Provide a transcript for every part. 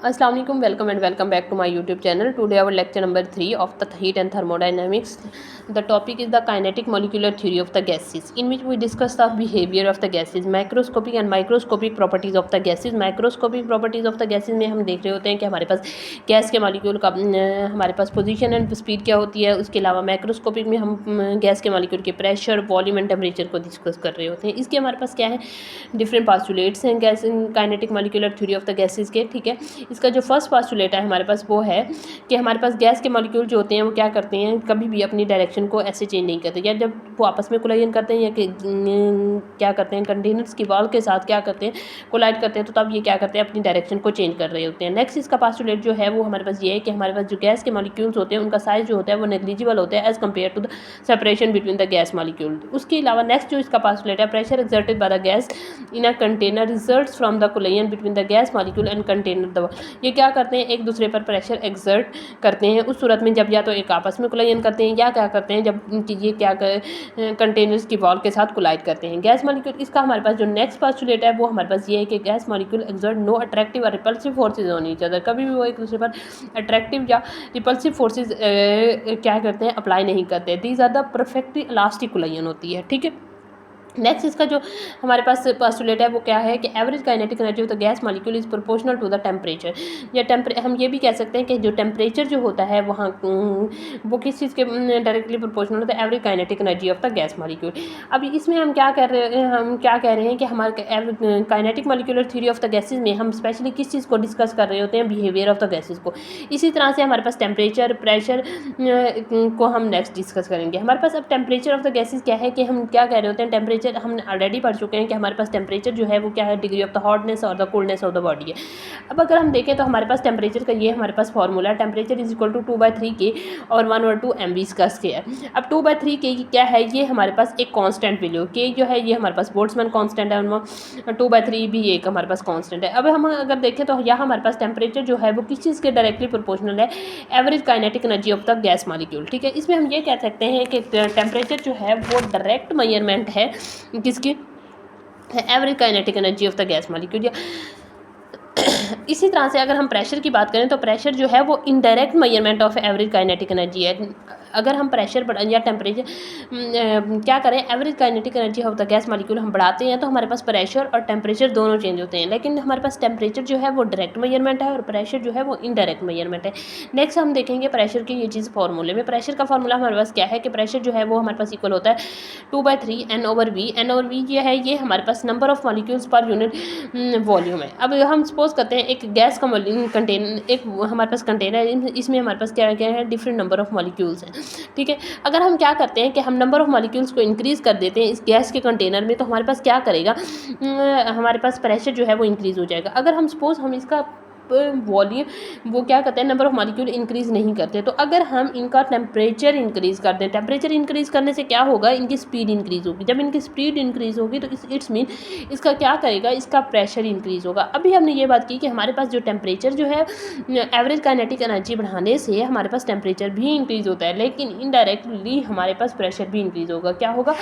अस्सलाम वालेकुम, welcome and welcome back to my YouTube channel. Today our lecture number 3 of the heat and thermodynamics. The topic is the kinetic molecular theory of the gases, in which we discuss the behavior of the gases, macroscopic and microscopic properties of the gases. Macroscopic properties of the gases में हम देख रहे होते हैं कि हमारे पास gas के molecule का हमारे पास पोजीशन एंड स्पीड क्या होती है. उसके अलावा मैक्रोस्कोपिक में हम गैस के मॉलिक्यूल के प्रेशर, वॉल्यूम एंड टेम्परेचर को डिस्कस कर रहे होते हैं. इसके हमारे पास क्या है, डिफरेंट पास्टुलेट्स हैं gas kinetic molecular theory of the gases के. ठीक है, इसका जो फर्स्ट पास्टुलेट है हमारे पास वो है कि हमारे पास गैस के मॉलिक्यूल जो होते हैं वो क्या करते हैं, कभी भी अपनी डायरेक्शन को ऐसे चेंज नहीं करते. या जब वो आपस में कोलाइजन करते हैं या कि क्या करते हैं, कंटेनर्स की वॉल के साथ क्या करते हैं, कोलाइड करते हैं, तो तब ये क्या करते हैं, अपनी डायरेक्शन को चेंज कर रहे होते हैं. नेक्स्ट इसका पास्टुलेट जो है वो हमारे पास ये है कि हमारे पास जो गैस के मॉलिक्यूल्स होते हैं उनका साइज जो होता है वो नेग्लिजिबल होता है as compared to the separation between the gas molecule. उसके अलावा नेक्स्ट जो इसका पास्टुलेट है, pressure exerted by the gas in a container results from the collision between the gas molecule and container the. ये क्या करते हैं, एक दूसरे पर प्रेशर एक्सर्ट करते हैं उस सूरत में जब या तो एक आपस में कोलाइजन करते हैं या क्या करते हैं जब ये क्या कंटेनर्स की वॉल के साथ कोलाइड करते हैं. गैस मॉलिक्यूल इसका हमारे पास जो नेक्स्ट पास्टुलेट है वो हमारे पास ये है कि gas molecule exert no attractive और repulsive forces on each other. कभी भी वो एक दूसरे पर अट्रैक्टिव या रिपल्सिव फोर्सेज क्या करते हैं, अप्लाई नहीं करते. These are the perfectly elastic collision होती है. ठीक है, नेक्स्ट इसका जो हमारे पास पास्टुलेट है वो क्या है कि average kinetic energy of the gas molecule is proportional to the temperature. या हम ये भी कह सकते हैं कि जो टेम्परेचर जो होता है वहाँ वो किस चीज़ के डायरेक्टली प्रोपोर्शनल होता है, average kinetic energy of the gas molecule. अब इसमें हम क्या कह रहे हैं कि हमारे kinetic molecular theory of the gases में हम स्पेशली किस चीज़ को डिस्कस कर रहे होते हैं, बिहेवियर ऑफ द गैसेज को. इसी तरह से हमारे पास टेम्परेचर, प्रेशर को हम नेक्स्ट डिस्कस करेंगे. हमारे पास अब टेम्परेचर ऑफ द गैसेज क्या है कि हम क्या कह रहे होते हैं, टेम्परेचर हमने ऑलरेडी पढ़ चुके हैं कि हमारे पास टेम्परेचर जो है वो क्या है, डिग्री ऑफ द हॉटनेस और the coldness of the body है. अब अगर हम देखें तो हमारे पास टेम्परेचर का ये हमारे पास फॉर्मूला है, टेम्परेचर इज इक्वल टू 2/3 के और 1/2 MV का स्क्वायर. अब 2/3 के क्या है, ये हमारे पास एक कांस्टेंट वैल्यू के जो है ये हमारे पास बोल्ट्जमैन कांस्टेंट है. 2/3 भी एक हमारे पास कांस्टेंट है. अब हम अगर देखें तो यहाँ हमारे पास टेम्परेचर जो है वो किस चीज़ के डायरेक्टली प्रोपोर्शनल है, average kinetic energy of the gas molecule. ठीक है, इसमें हम ये कह सकते हैं कि टेम्परेचर जो है वो डायरेक्ट मेजरमेंट है किसकी, average kinetic energy of the gas molecule. इसी तरह से अगर हम प्रेशर की बात करें तो प्रेशर जो है वो indirect measurement of average kinetic energy है. अगर हम प्रेशर बढ़ा या टेम्परेचर क्या करें, average kinetic energy of the gas molecule हम बढ़ाते हैं तो हमारे पास प्रेशर और टेम्परेचर दोनों चेंज होते हैं. लेकिन हमारे पास टेम्परेचर जो है वो डायरेक्ट मेजरमेंट है और प्रेशर जो है वो इनडायरेक्ट मेजरमेंट है. नेक्स्ट हम देखेंगे प्रेशर की ये चीज़ फॉर्मूले में. प्रेशर का फॉर्मूला हमारे पास क्या है कि प्रेशर जो है वो हमारे पास इक्वल होता है 2/3 N/V. N/V ये है, ये हमारे पास number of molecules per unit volume है. अब हम सपोज करते हैं एक गैस का कंटेनर, एक हमारे पास कंटेनर है, इसमें हमारे पास क्या क्या है, डिफरेंट नंबर ऑफ मॉलिक्यूल्स हैं. ठीक है, अगर हम क्या करते हैं कि हम नंबर ऑफ मॉलिक्यूल्स को इंक्रीज़ कर देते हैं इस गैस के कंटेनर में तो हमारे पास क्या करेगा, हमारे पास प्रेशर जो है वो इंक्रीज़ हो जाएगा. अगर हम सपोज हम इसका वॉल्यूम वो क्या करते हैं, नंबर ऑफ मॉलिक्यूल इंक्रीज़ नहीं करते, तो अगर हम इनका टेम्परेचर इंक्रीज़ कर दें, टेम्परेचर इंक्रीज़ करने से क्या होगा, इनकी स्पीड इंक्रीज़ होगी. जब इनकी स्पीड इंक्रीज़ होगी तो इट्स मीन इसका क्या करेगा, इसका प्रेशर इंक्रीज़ होगा. अभी हमने ये बात की कि हमारे पास जो टेम्परेचर जो है एवरेज काइनेटिक एनर्जी बढ़ाने से हमारे पास टेम्परेचर भी इंक्रीज़ होता है, लेकिन इनडायरेक्टली हमारे पास प्रेशर भी इंक्रीज़ होगा. क्या होगा,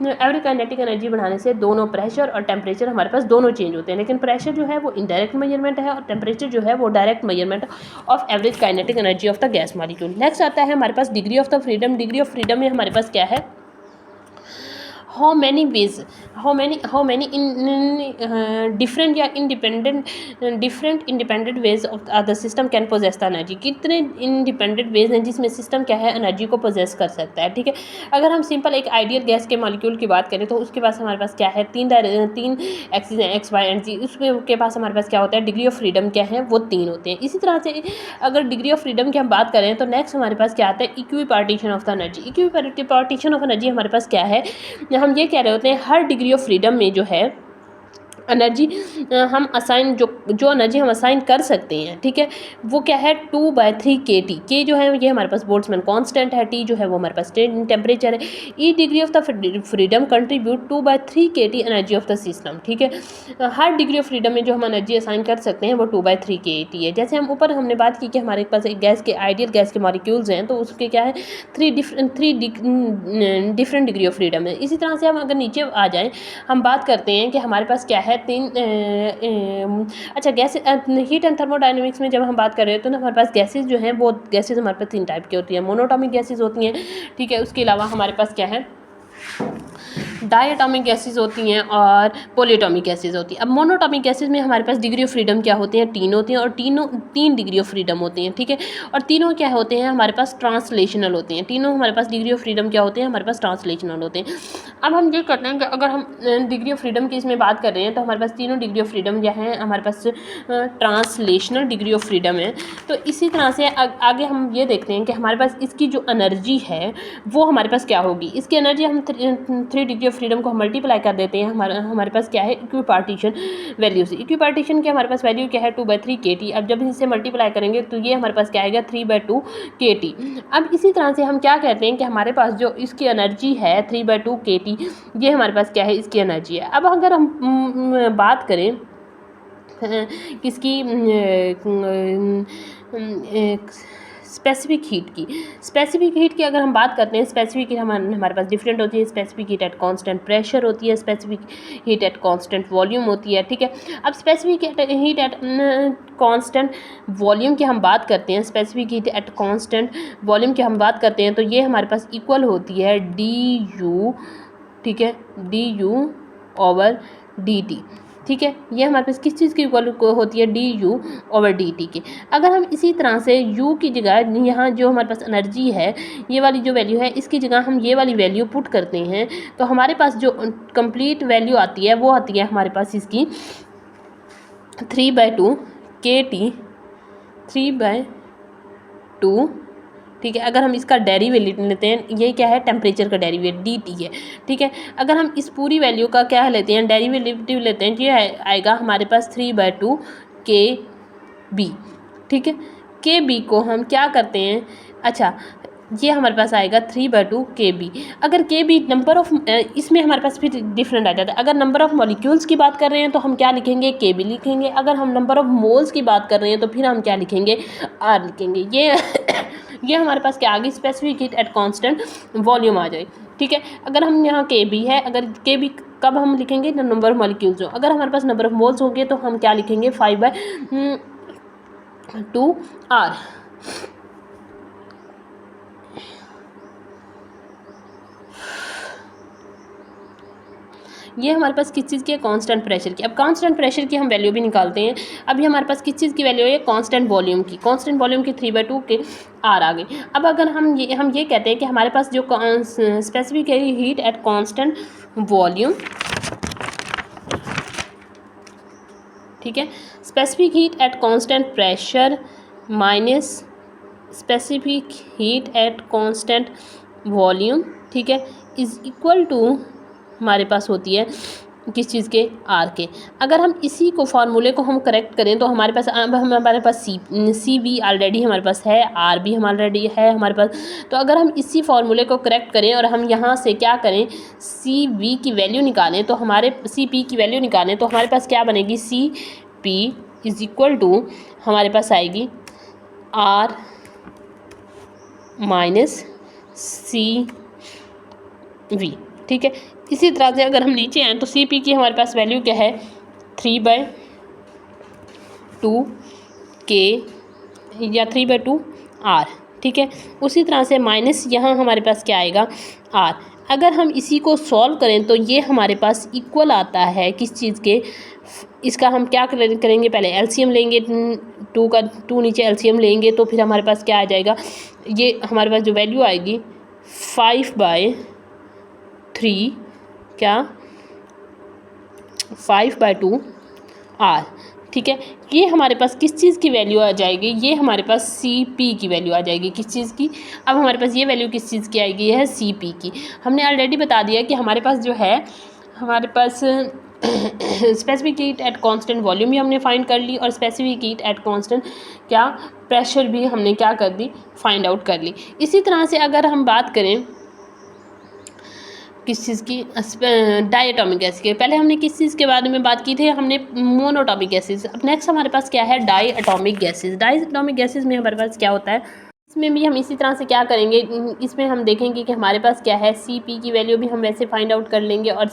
एवरेज काइनेटिक एनर्जी बढ़ाने से दोनों प्रेशर और टेम्परेचर हमारे पास दोनों चेंज होते हैं, लेकिन प्रेशर जो है वो इनडायरेक्ट मेजरमेंट है और टेम्परेचर जो है वो direct measurement of average kinetic energy of the gas molecule. Next आता है हमारे पास degree of the freedom. Degree of freedom में हमारे पास क्या है, how many in different या independent ways of the system can possess the energy. कितने independent ways हैं जिसमें सिस्टम क्या है, एनर्जी को पोजेस कर सकता है. ठीक है, अगर हम सिंपल एक आइडियल गैस के मॉलिक्यूल की बात करें तो उसके पास हमारे पास क्या है, तीन एक्सिस हैं, एक्स वाई एंड जी. उसके पास हमारे पास क्या होता है, डिग्री ऑफ फ्रीडम क्या है, वो 3 होते हैं. इसी तरह से अगर डिग्री ऑफ फ्रीडम की हम बात करें तो नेक्स्ट हमारे पास क्या आता है, equipartition of the energy. Equipartition of energy हमारे पास क्या है, हम ये कह रहे होते हैं हर डिग्री ऑफ फ्रीडम में जो है एनर्जी हम असाइन जो एनर्जी हम असाइन कर सकते हैं, ठीक है, वो क्या है 2/3 KT. के जो है ये हमारे पास बोल्ट्जमैन कांस्टेंट है, टी जो है वो हमारे पास टेम्परेचर है. E degree of the freedom contribute 2/3 KT energy of the system. ठीक है, हर डिग्री ऑफ फ्रीडम में जो हम एनर्जी असाइन कर सकते हैं वो 2/3 KT है. जैसे हम ऊपर हमने बात की कि हमारे पास एक गैस के आइडियल गैस के मॉलिक्यूल्स हैं तो उसके क्या है 3 डिफरेंट डिग्री ऑफ फ्रीडम है. इसी तरह से हम अगर नीचे आ जाएँ, हम बात करते हैं कि हमारे पास क्या है है अच्छा गैस हीट एंड थर्मोडायनेमिक्स में जब हम बात कर रहे हैं तो ना हमारे पास गैसेज जो हैं वो गैसेज हमारे पास 3 टाइप की होती हैं। मोनोटॉमिक गैसेज होती हैं, ठीक है। उसके अलावा हमारे पास क्या है, डायटॉमिक गैसेज होती हैं और पॉलीटॉमिक गैसेज होती हैं। अब मोनोटॉमिक गैसेज में हमारे पास डिग्री ऑफ फ्रीडम क्या होती हैं, 3 होती हैं और तीनों 3 डिग्री ऑफ फ्रीडम होती हैं, ठीक है। और तीनों क्या होते हैं, हमारे पास ट्रांसलेशनल होते हैं। तीनों हमारे पास डिग्री ऑफ फ्रीडम क्या होते हैं, हमारे पास ट्रांसलेशनल होते हैं। अब हम ये कहते हैं कि अगर हम डिग्री ऑफ फ्रीडम की इसमें बात कर रहे हैं तो हमारे पास तीनों डिग्री ऑफ फ्रीडम क्या है, हमारे पास ट्रांसलेशनल डिग्री ऑफ फ्रीडम है। तो इसी तरह से आगे हम ये देखते हैं कि हमारे पास इसकी जो एनर्जी है वो हमारे पास क्या होगी। इसकी एनर्जी हम 3 डिग्री ऑफ फ्रीडम को हम मल्टीप्लाई कर देते हैं, हमारे पास क्या है, इक्विपार्टीशन वैल्यू से। इक्विपार्टीशन की हमारे पास वैल्यू क्या है, 2/3 kT। अब जब इससे मल्टीप्लाई करेंगे तो ये हमारे पास क्या आएगा, 3/2 kT। अब इसी तरह से हम क्या कहते हैं कि हमारे पास जो इसकी एनर्जी है 3/2 kT, ये हमारे पास क्या है, इसकी एनर्जी है। अब अगर हम बात करें किसकी, स्पेसिफिक हीट की अगर हम बात करते हैं, स्पेसिफिक हीट हमारे पास डिफरेंट होती है। Specific heat at constant pressure होती है, specific heat at constant volume होती है, ठीक है। अब specific heat at constant volume की हम बात करते हैं, specific heat at constant volume की हम बात करते हैं तो ये हमारे पास इक्वल होती है du, ठीक है, du/dt, ठीक है। ये हमारे पास किस चीज़ की इक्वल होती है, du/dt की। अगर हम इसी तरह से u की जगह यहाँ जो हमारे पास एनर्जी है, ये वाली जो वैल्यू है, इसकी जगह हम ये वाली वैल्यू पुट करते हैं तो हमारे पास जो कंप्लीट वैल्यू आती है वो आती है हमारे पास इसकी 3/2 kT, 3/2, ठीक है। अगर हम इसका डेरिवेटिव लेते हैं, ये क्या है, टेम्परेचर का डेरिवेटिव dt है, ठीक है। अगर हम इस पूरी वैल्यू का क्या लेते हैं, डेरिवेटिव लेते हैं, ये आएगा हमारे पास 3/2 kB, ठीक है। kB को हम क्या करते हैं, अच्छा ये हमारे पास आएगा 3/2 kB। अगर kB नंबर ऑफ, इसमें हमारे पास फिर डिफरेंट आ जाता है। अगर नंबर ऑफ मॉलिक्यूल्स की बात कर रहे हैं तो हम क्या लिखेंगे, kB लिखेंगे। अगर हम नंबर ऑफ मोल्स की बात कर रहे हैं तो फिर हम क्या लिखेंगे, R लिखेंगे। ये हमारे पास क्या आ गई, specific heat at constant volume आ जाए, ठीक है। अगर हम यहाँ kB है, अगर kB कब हम लिखेंगे, नंबर ऑफ मॉलिक्यूल्स हो। अगर हमारे पास नंबर ऑफ मोल्स होंगे तो हम क्या लिखेंगे, 5/2R। ये हमारे पास किस चीज़ की है, कांस्टेंट प्रेशर की। अब कांस्टेंट प्रेशर की हम वैल्यू भी निकालते हैं। अभी हमारे पास किस चीज़ की वैल्यू है, कांस्टेंट वॉल्यूम की। कांस्टेंट वॉल्यूम की 3/2 के R आ गई। अब अगर हम ये कहते हैं कि हमारे पास जो specific heat at constant volume, ठीक है, specific heat at constant pressure minus specific heat at constant volume, ठीक है, इज इक्वल टू हमारे पास होती है किस चीज़ के, R के। अगर हम इसी को फार्मूले को हम करेक्ट करें तो हमारे पास सी भी ऑलरेडी हमारे पास है, R भी हमारे ऑलरेडी है हमारे पास। तो अगर हम इसी फार्मूले को करेक्ट करें और हम यहाँ से क्या करें, सी वी की वैल्यू निकालें तो हमारे सी पी की वैल्यू निकालें तो हमारे पास क्या बनेगी, C P is equal to हमारे पास आएगी R माइनस सी वी, ठीक है। इसी तरह से अगर हम नीचे आएँ तो सी पी की हमारे पास वैल्यू क्या है, 3/2 के या 3/2 R, ठीक है। उसी तरह से माइनस यहाँ हमारे पास क्या आएगा, R। अगर हम इसी को सॉल्व करें तो ये हमारे पास इक्वल आता है किस चीज़ के, इसका हम क्या करेंगे, पहले एलसीएम लेंगे, 2 नीचे एलसीएम लेंगे तो फिर हमारे पास क्या आ जाएगा, ये हमारे पास जो वैल्यू आएगी 5/3 क्या, 5/2 R, ठीक है। ये हमारे पास किस चीज़ की वैल्यू आ जाएगी, ये हमारे पास CP की वैल्यू आ जाएगी, किस चीज़ की। अब हमारे पास ये वैल्यू किस चीज़ की आएगी, ये है CP की। हमने ऑलरेडी बता दिया कि हमारे पास जो है, हमारे पास specific heat at constant volume भी हमने फाइंड कर ली और स्पेसिफिक हीट एट कांस्टेंट क्या प्रेशर भी हमने क्या कर दी, फाइंड आउट कर ली। इसी तरह से अगर हम बात करें किस चीज़ की, डायटॉमिक गैस के, पहले हमने किस चीज़ के बारे में बात की थी, हमने मोनोटॉमिक गैसेस। अब नेक्स्ट हमारे पास क्या है, डायटॉमिक गैसेस। डायटॉमिक गैसेस में हमारे पास क्या होता है, इसमें भी हम इसी तरह से क्या करेंगे, इसमें हम देखेंगे कि हमारे पास क्या है, CP की वैल्यू भी हम वैसे फाइंड आउट कर लेंगे और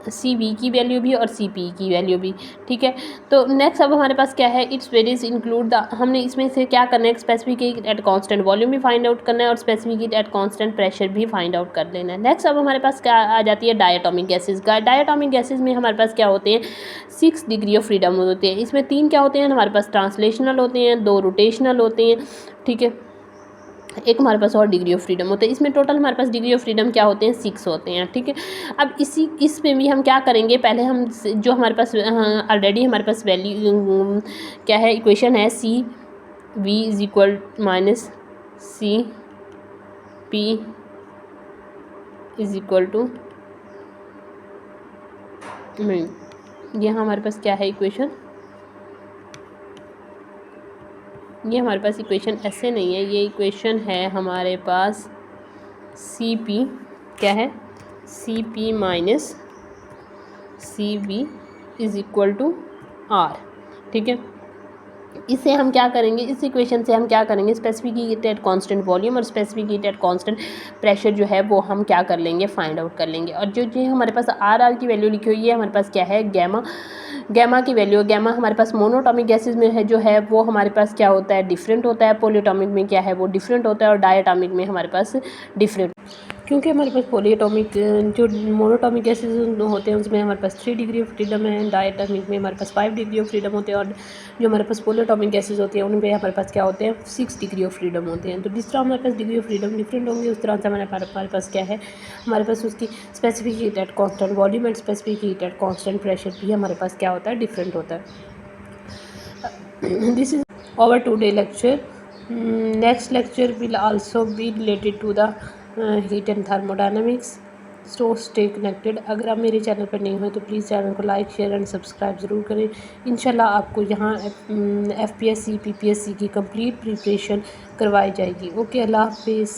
सी वी की वैल्यू भी और सी पी की वैल्यू भी, ठीक है। तो नेक्स्ट अब हमारे पास क्या है, इट्स वेरीज इंक्लूड द, हमने इसमें से क्या करना है, specific heat at constant volume भी फाइंड आउट करना है और specific heat at constant pressure भी फाइंड आउट कर लेना है। नेक्स्ट अब हमारे पास क्या आ जाती है, डायटोमिक गैसेज। डायटोमिक गैसेज में हमारे पास क्या होते हैं, 6 डिग्री ऑफ फ्रीडम होते हैं। इसमें 3 क्या होते हैं हमारे पास, ट्रांसलेशनल होते हैं, 2 रोटेशनल होते हैं, ठीक है, एक हमारे पास और डिग्री ऑफ फ्रीडम होते हैं। इसमें टोटल हमारे पास डिग्री ऑफ फ्रीडम क्या होते हैं, 6 होते हैं, ठीक है। अब इसमें भी हम क्या करेंगे, पहले हम जो हमारे पास ऑलरेडी हमारे पास वैल्यू क्या है, इक्वेशन है C V is equal minus C P is equal to, यहाँ हमारे पास क्या है इक्वेशन, ये हमारे पास इक्वेशन ऐसे नहीं है, ये इक्वेशन है हमारे पास सी पी, क्या है, C P minus C V is equal to R, ठीक है। इसे हम क्या करेंगे, इस इक्वेशन से हम क्या करेंगे, specific heat at constant volume और specific heat at constant pressure जो है वो हम क्या कर लेंगे, फाइंड आउट कर लेंगे। और जो हमारे पास आर की वैल्यू लिखी हुई है, हमारे पास क्या है, गैमा की वैल्यू। गैमा हमारे पास मोनोटॉमिक गैसेज में है जो है वो हमारे पास क्या होता है, डिफरेंट होता है। पॉलीएटॉमिक में क्या है, वो डिफरेंट होता है। और डायटॉमिक में हमारे पास डिफरेंट, क्योंकि हमारे पास पॉलीएटॉमिक जो मोनोटॉमिक गैसेज होते हैं उसमें हमारे पास 3 डिग्री ऑफ फ्रीडम है, डायटॉमिक में हमारे पास 5 डिग्री ऑफ फ्रीडम होते हैं, और जो हमारे पास पॉलीएटॉमिक गैसेज होती हैं उनमें हमारे पास क्या होते हैं, 6 डिग्री ऑफ फ्रीडम होते हैं। तो जिस तरह हमारे पास डिग्री ऑफ फ्रीडम डिफरेंट होंगे उस तरह से हमारे पास क्या है, हमारे पास उसकी specific heat at constant volume and specific heat at constant pressure भी हमारे पास क्या होता है, डिफरेंट होता है। This is our today lecture. Next lecture will also be related to the heat and thermodynamics. So stay connected. अगर आप मेरे चैनल पर नहीं हो तो प्लीज़ चैनल को लाइक शेयर एंड सब्सक्राइब ज़रूर करें। इंशाल्लाह आपको यहाँ FPSC PPSC की कंप्लीट प्रिपरेशन करवाई जाएगी। ओके, अल्लाह हाफिज़।